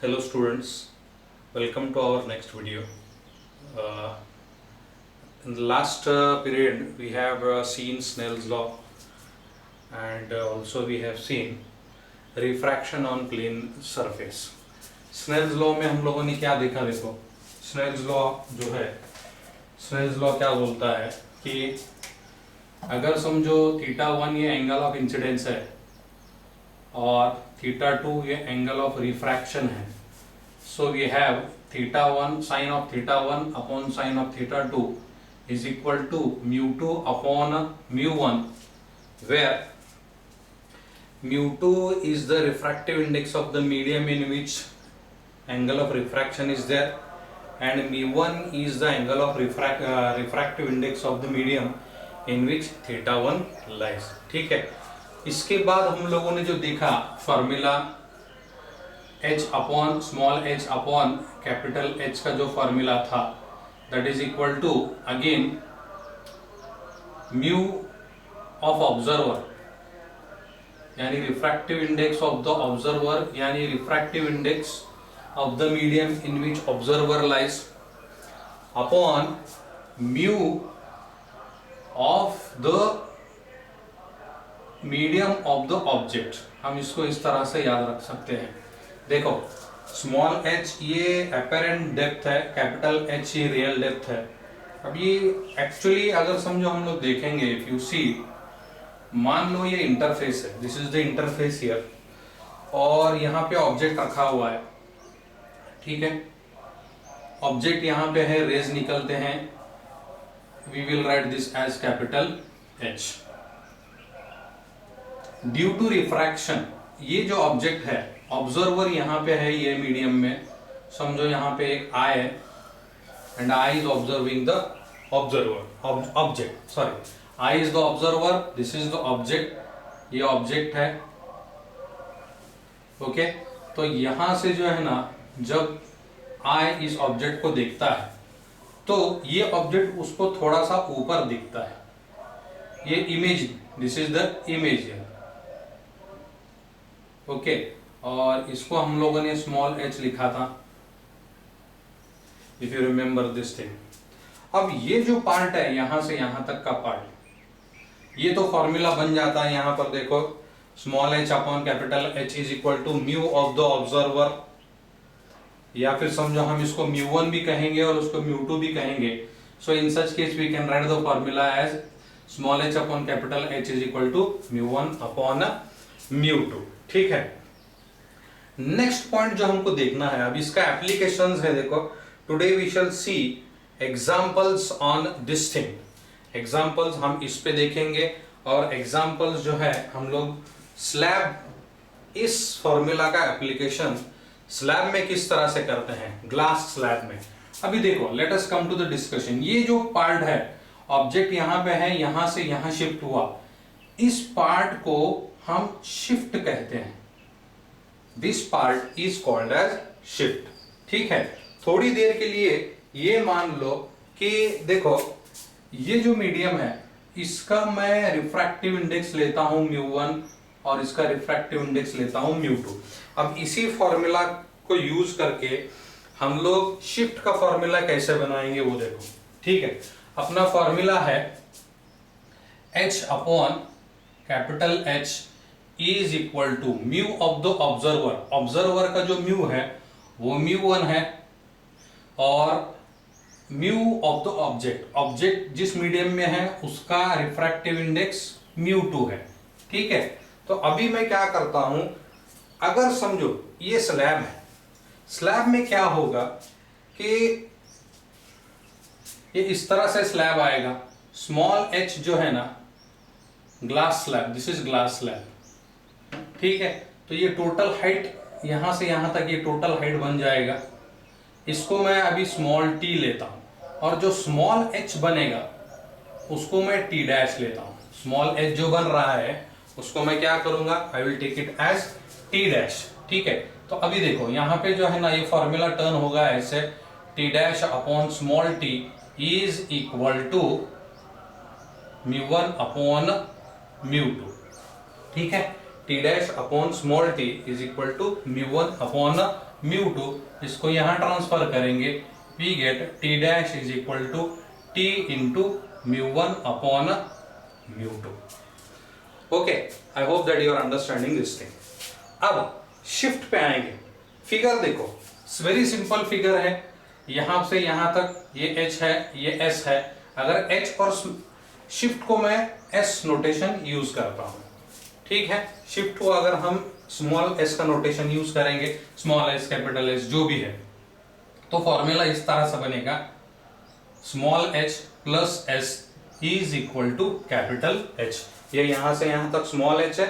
Hello students, welcome to our next video. Uh, in the last period we have seen Snell's law and also we have seen refraction on plane surface. Snell's law में हम लोगों ने क्या देखा, देखो Snell's law जो है, Snell's law क्या बोलता है कि अगर समझो θ1 ये एंगल ऑफ इंसिडेंस है और θ2 ये एंगल ऑफ रिफ्रैक्शन है, so we have θ1 sin of θ1 upon sin of θ2 is equal to mu2 upon mu1, where mu2 is the refractive index of the medium in which angle of refraction is there and mu1 is the angle of refractive index of the medium in which θ1 lies. ठीक है, इसके बाद हम लोगों ने जो देखा formula h upon small h upon capital H का जो फॉर्मूला था that is equal to again mu of observer यानी refractive index of the observer यानी refractive index of the medium in which observer lies upon mu of the medium of the object. हम इसको इस तरह से याद रख सकते हैं. देखो स्मॉल h ये अपेरेंट डेप्थ है, कैपिटल H ये रियल डेप्थ है. अब ये एक्चुअली अगर समझो हम लोग देखेंगे, इफ यू सी, मान लो ये इंटरफेस है, this is the interface here और यहाँ पे ऑब्जेक्ट रखा हुआ है. ठीक है, ऑब्जेक्ट यहाँ पे है, रेज निकलते हैं, we will write this as capital H. Due to refraction ये जो ऑब्जेक्ट है, ऑब्जर्वर यहाँ पे है, ये मीडियम में समझो यहाँ पे एक आई है and I is observing the observer object, sorry I is the observer, this is the object, ये ऑब्जेक्ट है. ओके, तो यहां से जो है ना, जब आई इस ऑब्जेक्ट को देखता है तो ये ऑब्जेक्ट उसको थोड़ा सा ऊपर दिखता है. ये image, this is the image है. ओके, और इसको हम लोगों ने स्मॉल h लिखा था, if you remember this thing. अब ये जो पार्ट है यहां से यहां तक का पार्ट, ये तो फॉर्मूला बन जाता है. यहां पर देखो small h upon capital H is equal to mu of the observer, या फिर समझो हम इसको mu1 भी कहेंगे और उसको mu2 भी कहेंगे. So in such case we can write the formula as small h upon capital H is equal to mu1 upon mu2. ठीक है, नेक्स्ट पॉइंट जो हमको देखना है, अब इसका एप्लीकेशंस है. देखो today we shall see examples on this thing. Examples हम इस पे देखेंगे और एग्जांपल्स जो है हम लोग स्लैब, इस फॉर्मूला का एप्लीकेशन स्लैब में किस तरह से करते हैं, ग्लास स्लैब में. अभी देखो, let us come to the discussion. ये जो पार्ट है, ऑब्जेक्ट यहां पे है, यहां से यहां शिफ्ट हुआ, इस पार्ट को हम शिफ्ट कहते हैं. This part is called as shift. ठीक है, थोड़ी देर के लिए ये मान लो कि देखो ये जो मीडियम है इसका मैं रिफ्रैक्टिव इंडेक्स लेता हूं mu1 और इसका रिफ्रैक्टिव इंडेक्स लेता हूं mu2. अब इसी फॉर्मूला को यूज करके हम लोग शिफ्ट का फॉर्मूला कैसे बनाएंगे वो देखो. ठीक है, अपना फॉर्मूला है h upon capital H is equal to mu of the observer. Observer का जो म्यू है वो mu1 है और mu of the object, object जिस मीडियम में है उसका रिफ्रैक्टिव इंडेक्स mu2 है. ठीक है, तो अभी मैं क्या करता हूं, अगर समझो ये स्लैब है, स्लैब में क्या होगा कि ये इस तरह से स्लैब आएगा. स्मॉल h जो है ना, glass slab, this is glass slab. ठीक है, तो ये टोटल हाइट यहां से यहां तक ये टोटल हाइट बन जाएगा. इसको मैं अभी स्मॉल t लेता हूं और जो स्मॉल h बनेगा उसको मैं t डैश लेता हूं. स्मॉल h जो बन रहा है उसको मैं क्या करूंगा, I will take it as t dash. ठीक है, तो अभी देखो यहाँ पे जो है ना, ये फॉर्मूला टर्न होगा ऐसे, t dash upon small t is equal to mu1 upon mu2. ठीक है, t dash upon small t is equal to mu1 upon μ2, इसको यहाँ ट्रांसफर करेंगे, we get t dash is equal to t into μ1 upon μ2। Okay, I hope that you are understanding this thing. अब shift पे आएंगे। Figure देखो, very simple figure है, यहां से यहां तक ये h है, ये s है। अगर h और शिफ्ट को मैं s नोटेशन यूज करता हूं, ठीक है, शिफ्ट को अगर हम स्मॉल s का नोटेशन यूज करेंगे, स्मॉल s कैपिटल S जो भी है, तो फॉर्मूला इस तरह से बनेगा, small h plus s is equal to capital H। ये यहां से यहां तक स्मॉल h है,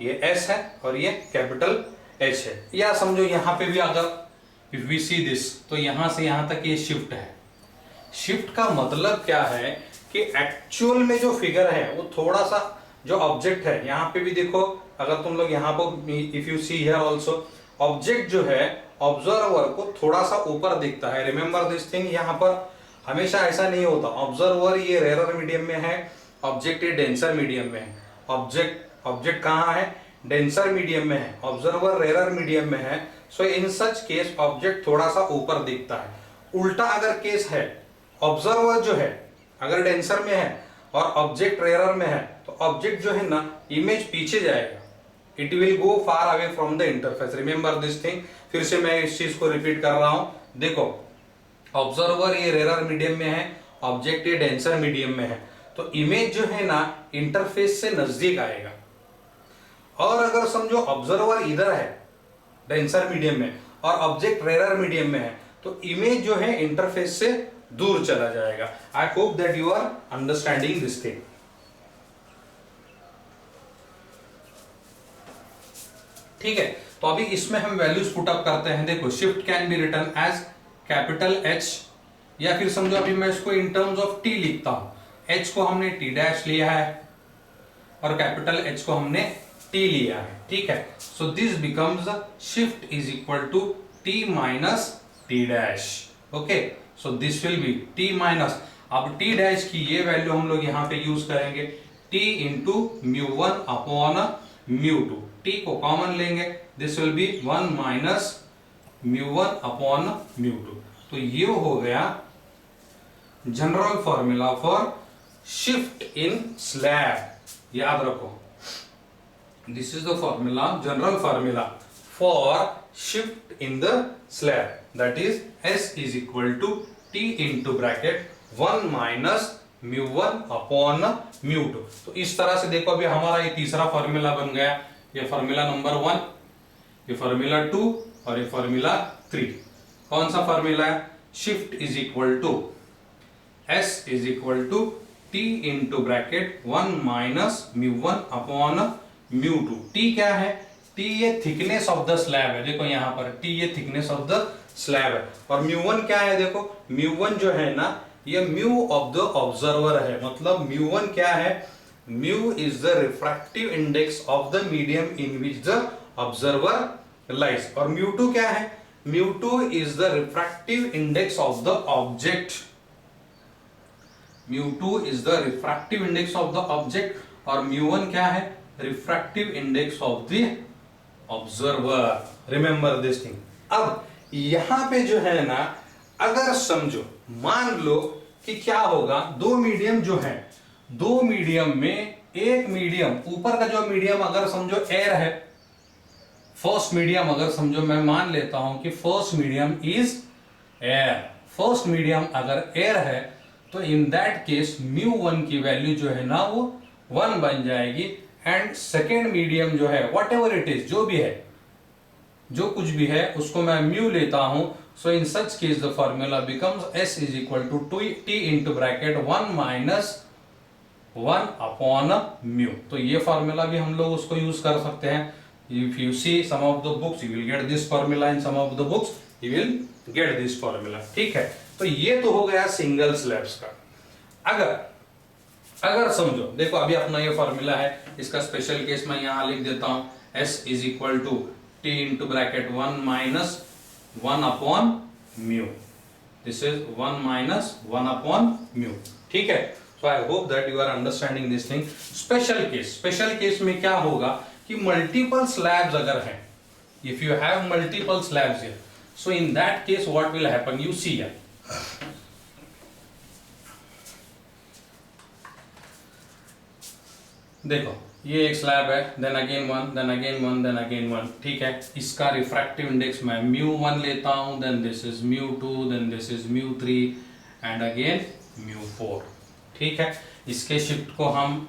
ये s है और ये कैपिटल H है। या समझो यहां पे भी अगर इफ वी सी दिस, तो यहां से यहां तक ये शिफ्ट है। शिफ्ट का मतलब क्या है कि एक्चुअल में जो फिगर है वो थोड़ा सा जो ऑब्जेक्ट है, यहाँ पे भी देखो, अगर तुम लोग यहाँ पर if you see here also, object जो है ऑब्जर्वर को थोड़ा सा ऊपर दिखता है। रिमेंबर दिस थिंग, यहाँ पर हमेशा ऐसा नहीं होता। ऑब्जर्वर ये रेयर मीडियम में है, ऑब्जेक्ट ये डेंसर मीडियम में है। ऑब्जेक्ट कहाँ है? डेंसर मीडियम में है, ऑब्जर्वर रेयर मीडियम में है। सो इन सच केस ऑब्जेक्ट थोड़ा सा ऊपर दिखता है। उल्टा अगर केस है, ऑब्जर्वर जो है अगर डेंसर में है और ऑब्जेक्ट रेयर में है, तो ऑब्जेक्ट जो है ना, इमेज पीछे जाएगा, it will go far away from the interface. Remember this thing. फिर से मैं इस चीज को रिपीट कर रहा हूं। देखो, ऑब्जर्वर ये रेयर मीडियम में है, ऑब्जेक्ट ये डेंसर मीडियम में है, तो इमेज जो है ना इंटरफेस से नजदीक आएगा। और अगर समझो ऑब्जर्वर इधर है डेंसर मीडियम में और ऑब्जेक्ट रेयर मीडियम में है, तो इमेज जो है इंटरफेस से दूर चला जाएगा। I hope that you are understanding this thing. ठीक है, तो अभी इसमें हम वैल्यूज पुट अप करते हैं। देखो, shift can be written as capital H, या फिर समझो अभी मैं इसको इन टर्म्स ऑफ T लिखता हूं। H को हमने T डैश लिया है और कैपिटल H को हमने T लिया है। ठीक है, so this becomes shift is equal to T minus T dash. Okay, so this will be T minus, अब T डैश की ये वैल्यू हम लोग यहां पे यूज करेंगे, T इंटू μ1 अपॉन μ2। T को कॉमन लेंगे, this will be 1 minus μ1 upon μ2। तो ये हो गया general formula for shift in slab. याद रखो, this is the formula, general formula for shift in the slab, that is S is equal to T into bracket 1 minus μ1 upon μ2। तो इस तरह से देखो, अभी हमारा ये तीसरा फॉर्मूला बन गया। ये फॉर्मूला नंबर 1, ये फॉर्मूला 2 और ये फॉर्मूला 3। कौन सा फॉर्मूला है? Shift is equal to S is equal to T into bracket 1 minus μ1 upon μ2। T क्या है? T ये थिकनेस ऑफ द स्लैब है। देखो यहाँ पर T ये थिकनेस ऑफ द स्लैब है। और μ1 क्या है? देखो, μ1 जो है ना, ये म्यू ऑफ द ऑब्जर्वर है। मतलब μ1 क्या है? Mu is the refractive index of the medium in which the observer lies. और μ2 क्या है? μ2 is the refractive index of the object. μ2 is the refractive index of the object और μ1 क्या है? Refractive index of the observer. Remember this thing. अब यहां पे जो है ना, अगर समझो, मान लो कि क्या होगा, दो मीडियम जो है, दो मीडियम में एक मीडियम, ऊपर का जो मीडियम अगर समझो एयर है, फर्स्ट मीडियम अगर समझो, मैं मान लेता हूं कि first medium is air. First medium अगर एयर है, तो इन दैट केस μ1 की वैल्यू जो है ना वो 1 बन जाएगी। एंड सेकेंड मीडियम जो है, वॉट एवर इट इज, जो भी है, जो कुछ भी है, उसको मैं म्यू लेता हूं। So in such case the formula becomes S is equal to T into bracket 1 minus 1 upon mu. तो ये फॉर्मूला भी हम लोग उसको यूज कर सकते हैं। If you see some of the books, you will get this formula, in some of the books you will get this formula. ठीक है, तो ये तो हो गया सिंगल स्लैब्स का। अगर समझो, देखो अभी अपना ये फॉर्मूला है, इसका स्पेशल केस मैं यहां लिख देता हूं, S is equal to T into bracket 1 minus 1 upon mu. This is 1 minus 1 upon mu. ठीक है, so I hope that you are understanding this thing. Special case में क्या होगा कि मल्टीपल स्लैब्स अगर हैं, if you have multiple slabs here, so in that case what will happen, you see here, देखो ये एक स्लैब है, then again one, then again one, then again one, ठीक है। इसका रिफ्रैक्टिव इंडेक्स मैं μ1 लेता हूं, then this is μ2, then this is μ3 and again μ4, ठीक है। इसके शिफ्ट को हम,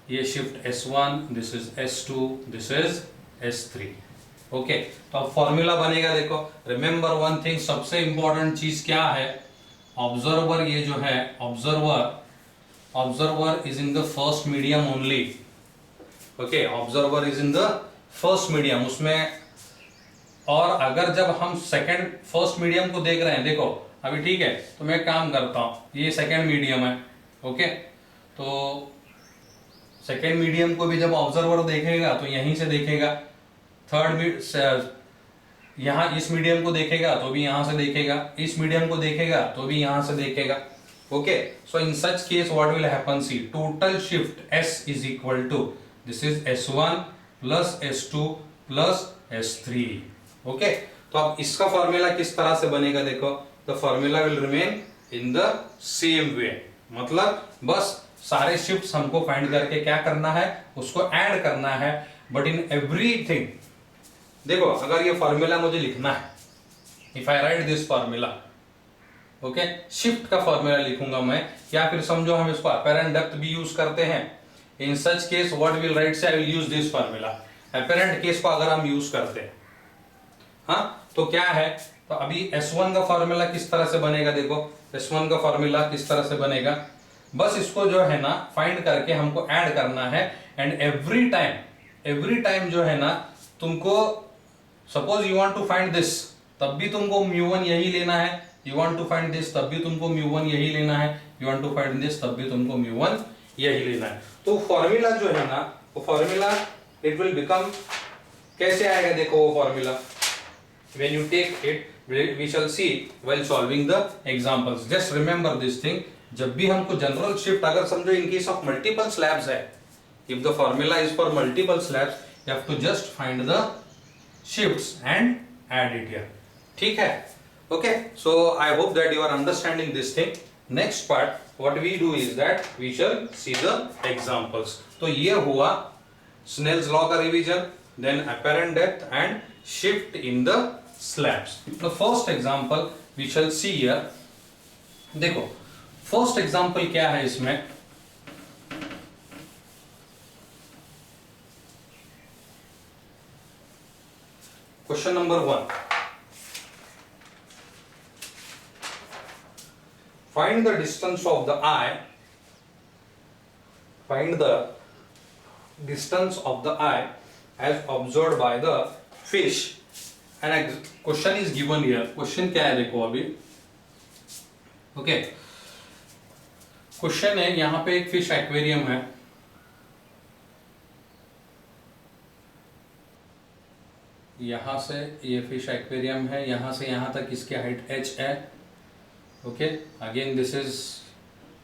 ये shift S1, this is S2, this is S3, okay. तो अब फॉर्मूला बनेगा, देखो रिमेंबर वन थिंग, सबसे इंपॉर्टेंट चीज क्या है, ऑब्जर्वर, ये जो है observer is in the first medium only, okay, observer is in the first medium, उसमें। और अगर जब हम फर्स्ट मीडियम को देख रहे हैं, देखो अभी ठीक है, तो मैं काम करता हूं, ये सेकंड मीडियम है, ओके। तो सेकेंड मीडियम को भी जब ऑब्जर्वर देखेगा तो यहीं से देखेगा, यहाँ इस मीडियम को देखेगा तो भी यहां से देखेगा, इस मीडियम को देखेगा तो भी यहां से देखेगा, okay. So in such case what will happen, see total shift S is equal to, this is S1 plus S2 plus S3, okay. तो अब इसका फॉर्मूला किस तरह से बनेगा, देखो, the formula will remain in the same way, मतलब बस सारे शिफ्ट्स हमको फाइंड करके क्या करना है, उसको ऐड करना है, बट इन एवरीथिंग, देखो अगर ये फॉर्मूला मुझे लिखना है, if I right this formula, okay, shift का फॉर्मूला लिखूंगा मैं, या फिर समझो हम इसको अपेरेंट डेप्थ भी यूज करते हैं, in such case what will write से, I will use this formula, apparent case को अगर हम यूज करते हैं, हाँ, तो क्या है, तो अभी S1 का फॉर्मूला किस तरह से बनेगा, देखो S1 का फॉर्मूला किस तरह से बनेगा, बस इसको जो है ना फाइंड करके हमको ऐड करना है, एंड एवरी टाइम जो है ना, तुमको suppose you want to find this, तब भी तुमको μ1 यही लेना है, you want to find this, तब भी तुमको μ1 यही लेना है, you want to find this, तब भी तुमको μ1 यही लेना है। तो फॉर्मूला जो है ना, वो फॉर्मूला इट विल बिकम, कैसे आएगा, देखो वो formula, when you take it, we shall see while solving the examples. Just remember this thing, जब भी हमको जनरल शिफ्ट, अगर समझो in case of multiple slabs है, if the formula is for multiple slabs, you have to just find the shifts and add it here, ठीक है, okay. So I hope that you are understanding this thing. Next part what we do is that we shall see the examples. तो ये हुआ Snell's law का revision, then apparent depth and shift in the slabs. The first example we shall see here, देखो first example क्या है इसमें, question number 1, find the distance of the eye, find the distance of the eye as observed by the fish, and question is given here. Question क्या है, देखो अभी, okay, question है, यहां पे एक फिश एक्वेरियम है, यहां से ये फिश एक्वेरियम है, यहां से यहां तक इसकी हाइट h है, okay. Again this is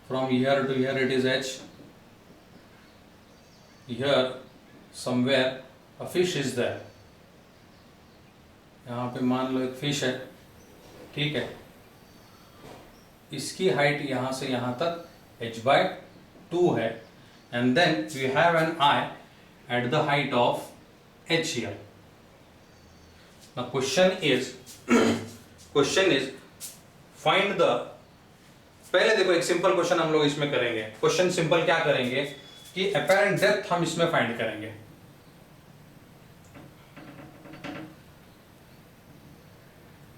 from here to here it is h, here somewhere a fish is there, यहां पे मान लो एक फिश है, ठीक है, इसकी हाइट यहां से यहां तक h/2 है, and then we have an eye at the height of h here. Now question is find the, पहले देखो एक सिंपल क्वेश्चन हम लोग इसमें करेंगे। क्वेश्चन सिंपल क्या करेंगे कि अपेरेंट डेप्थ हम इसमें फाइंड करेंगे,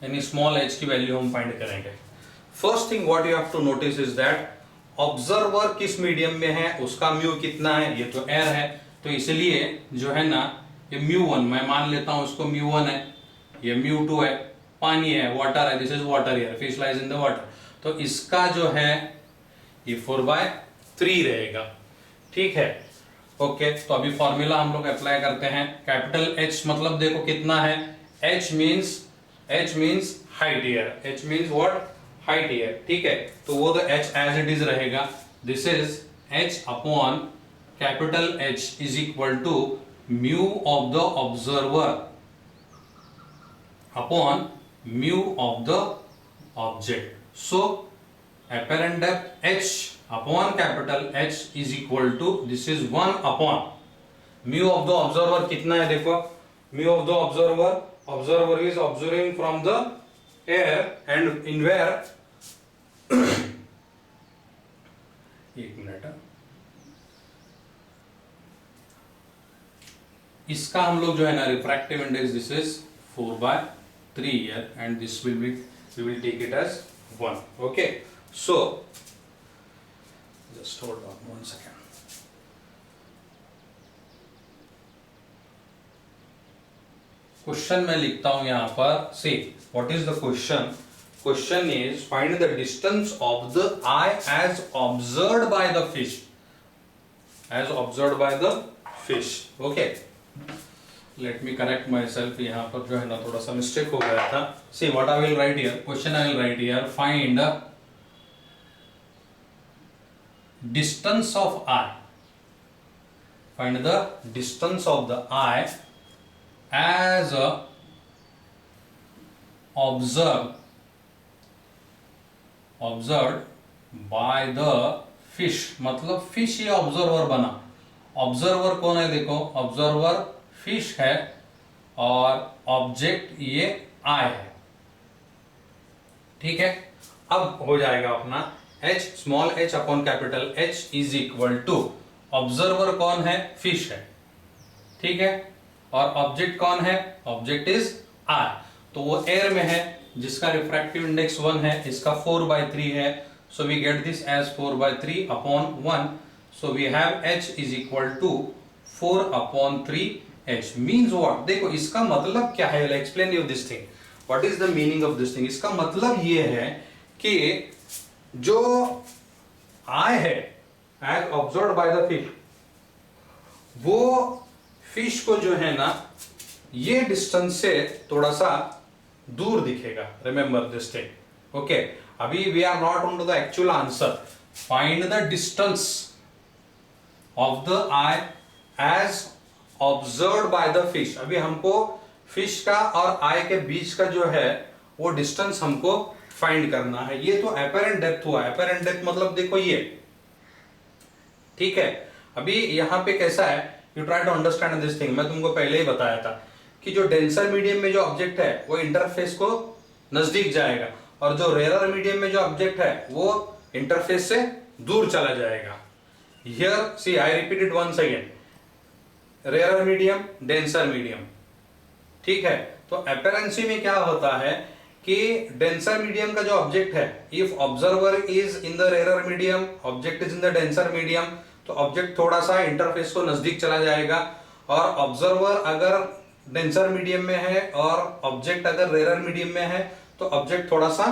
यानी स्मॉल h की वैल्यू हम फाइंड करेंगे। First thing what you have to notice is that observer किस मीडियम में है, उसका म्यू कितना है, ये तो एयर है, तो इसलिए जो है ना ये μ1 मैं मान लेता हूं, उसको μ1 है, ये μ2 है, पानी है, वाटर है, this is water here, fish lies in the water, तो इसका जो है ये 4/3 रहेगा, ठीक है, ओके। तो अभी फॉर्मूला हम लोग अप्लाई करते हैं। कैपिटल H मतलब देखो कितना है, H means height here, H means what, height here, ठीक है। तो वो तो H एज इट इज रहेगा, this is H upon capital H is equal to mu of the observer, upon mu of the object. So apparent depth h upon capital H is equal to, this is 1 upon mu of the observer कितना है देखो, mu of the observer is observing from the air and in where एक minute, इसका हम लोग जो है ना refractive index, this is 4/3 here and this will be, we will take it as 1. Okay, so just hold on 1 second. Question मैं लिखता हूं यहां पर, see what is the question. Question is find the distance of the eye as observed by the fish, as observed by the fish. Okay, let me correct myself, यहाँ पर जो है ना थोड़ा सा मिस्टेक हो गया था. See what I will write here, question I will write here, find distance of eye, find the distance of the eye as observed by the fish. मतलब फिश ये ऑब्जर्वर बना, ऑब्जर्वर कौन है देखो, ऑब्जर्वर फिश है और object ये आई है. ठीक है, अब हो जाएगा अपना h small h upon capital H is equal to, observer कौन है, फिश है. ठीक है, और ऑब्जेक्ट कौन है, ऑब्जेक्ट इज आई. तो वो एयर में है जिसका रिफ्रैक्टिव इंडेक्स 1 है, इसका 4/3 है. So we get this as 4/3 upon 1. So we have h is equal to 4/3h. Means what, देखो इसका मतलब क्या है, explain you this thing, what is the meaning of this thing. इसका मतलब ये है कि जो आई है as observed by the fish, वो फिश को जो है ना ये डिस्टेंस से थोड़ा सा दूर दिखेगा. Remember this thing. ओके, अभी we are not on to the actual answer. Find the distance of the eye as observed by the fish. अभी हमको फिश का और आई के बीच का जो है वो डिस्टेंस हमको फाइंड करना है. ये तो अपेरेंट डेप्थ हुआ. अपेरेंट डेप्थ मतलब देखो ये, ठीक है. अभी यहां पे कैसा है, you try to understand this thing. मैं तुमको पहले ही बताया था कि जो डेंसर मीडियम में जो ऑब्जेक्ट है वो इंटरफेस को नजदीक जाएगा और जो रेयर मीडियम में जो ऑब्जेक्ट है वो इंटरफेस से दूर चला जाएगा. Here see I repeat it once again, rare medium, denser medium. ठीक है, तो अपेरेंसी में क्या होता है कि डेंसर मीडियम का जो ऑब्जेक्ट है, if observer is in the rare medium, object is in the denser medium, तो ऑब्जेक्ट थोड़ा सा इंटरफेस को नजदीक चला जाएगा. और ऑब्जर्वर अगर डेंसर मीडियम में है और ऑब्जेक्ट अगर रेयर मीडियम में है तो ऑब्जेक्ट थोड़ा सा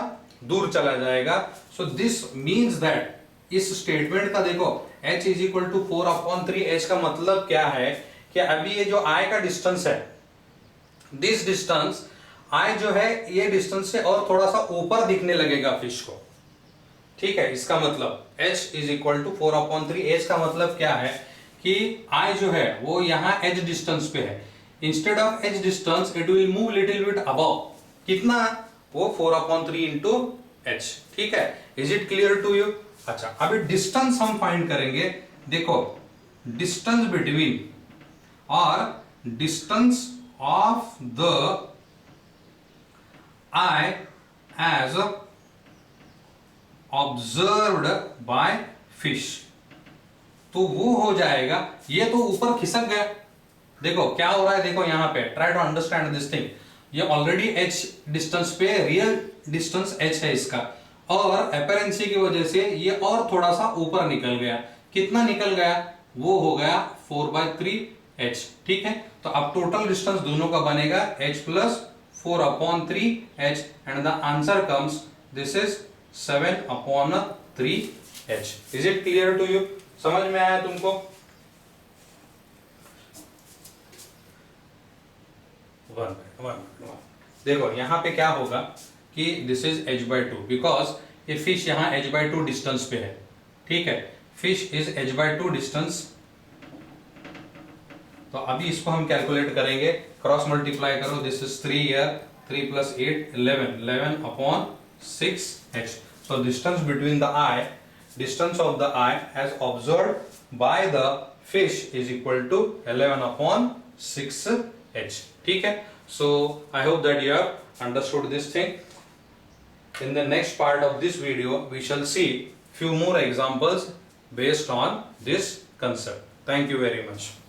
दूर चला जाएगा. सो दिस मीन्स दैट, इस स्टेटमेंट का देखो h is equal to 4/3h का मतलब क्या है कि अभी ये जो i का डिस्टेंस है, दिस डिस्टेंस i जो है ये डिस्टेंस से और थोड़ा सा ऊपर दिखने लगेगा फिश को. ठीक है, इसका मतलब h is equal to 4/3h का मतलब क्या है कि i जो है वो यहाँ h डिस्टेंस पे है. Instead of h distance it will move little bit above. कितना, वो 4/3 इंटू h. ठीक है, is it clear to you. अच्छा, अभी डिस्टेंस हम फाइंड करेंगे. देखो डिस्टेंस बिटवीन और distance of the eye as observed by fish. तो वो हो जाएगा, ये तो ऊपर खिसक गया. देखो क्या हो रहा है, देखो यहां पे try to understand this thing. ये ऑलरेडी h डिस्टेंस पे, रियल डिस्टेंस h है इसका, और अपेरेंसी की वजह से ये और थोड़ा सा ऊपर निकल गया. कितना निकल गया, वो हो गया 4/3h. ठीक है, तो अब टोटल डिस्टेंस दोनों का बनेगा h plus 4/3h and the answer comes, this is 7/3h. Is it clear to you, समझ में आया तुमको. देखो यहां पे क्या होगा कि दिस इज h/2 बिकॉज ये फिश यहां h/2 डिस्टेंस पे है. ठीक है, फिश इज h/2 डिस्टेंस. तो अभी इसको हम कैलकुलेट करेंगे, क्रॉस मल्टीप्लाई करो, this is 3 here, 3 plus 8, 11. 11 upon 6h. So distance between the eye, distance of the eye as observed by the fish is equal to 11 upon 6h. ठीक है? So I hope that you have understood this thing. In the next part of this video, we shall see few more examples based on this concept. Thank you very much.